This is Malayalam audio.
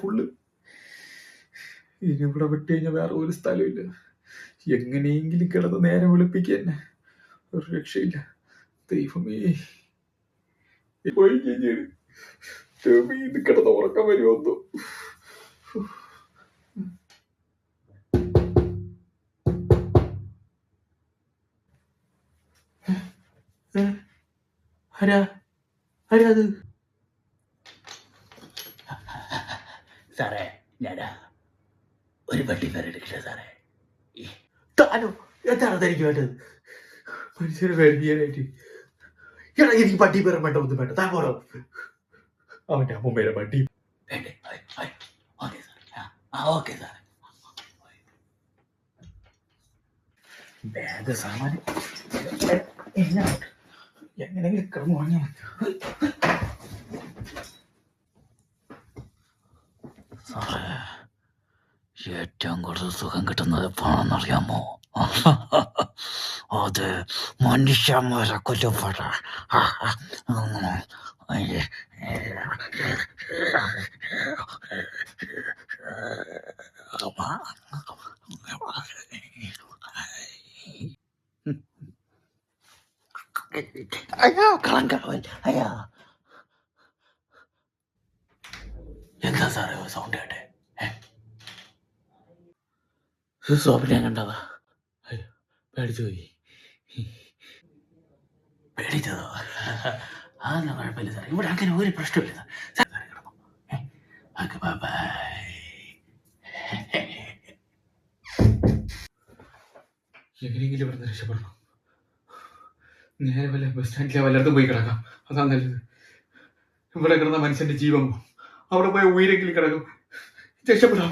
ഫുള്ള്. ഇനി ഇവിടെ വിട്ട് കഴിഞ്ഞാൽ വേറെ ഒരു സ്ഥലമില്ല. എങ്ങനെയെങ്കിലും കിടന്ന് നേരം വെളുപ്പിക്കുക തന്നെ. ഒരു രക്ഷയില്ല. ദൈവമേ പോയി കഴിഞ്ഞാൽ ഇത് കിടന്ന് ഉറക്കം വരുമോ? ആരാ അത്? സാറേ, ഞാനാ ഒരു വണ്ടി പേര് എടുക്കില്ല സാറേ. താനോ? എന്താണ് തനിക്ക് വേണ്ടത്? മനുഷ്യരെ വേണ്ടിയാനായിട്ട് എനിക്ക് പട്ടി പേരും വേണ്ട, ഒന്നും വേണ്ട. താൻ പോരോ? അവന്റെ അമ്മൂമ്മേരെ പട്ടി വേണ്ടേ? ഓക്കെ സാറേ. ഓക്കെ സാറേ. ബാഗ് സാമാനം എങ്ങനെങ്കിലും കിടന്നു വാങ്ങിയാൽ മതി. സാറേ, ഏറ്റവും കൂടുതൽ സുഖം കിട്ടുന്നത് എപ്പോഴാണെന്നറിയാമോ? അത് മനുഷ്യന്മാരെ കൊല്ലുമ്പോഴ. അയ്യോ കളങ്കവൻ. അയ്യോ, എന്താ സാറേ സൗണ്ട് കേട്ടെ? സ്വപ്നം കണ്ടതാ. പേടിച്ചു പോയി. പേടിച്ചതോ? അതൊന്നും കുഴപ്പമില്ല സാർ, ഇവിടെ അങ്ങനെ ഒരു പ്രശ്നമില്ല സാർ. കിടന്നു. എങ്ങനെയെങ്കിലും ഇവിടെ നിന്ന് രക്ഷപ്പെടണം. നേരെ വല്ല ബസ് സ്റ്റാൻഡിലെ വല്ലയിടത്തും പോയി കിടക്കാം. അതാ നല്ലത്. ഇവിടെ കിടന്ന മനുഷ്യന്റെ ജീവൻ പോകും. അവിടെ പോയ ഉയരെങ്കിലും കിടക്കും. രക്ഷപ്പെടാം.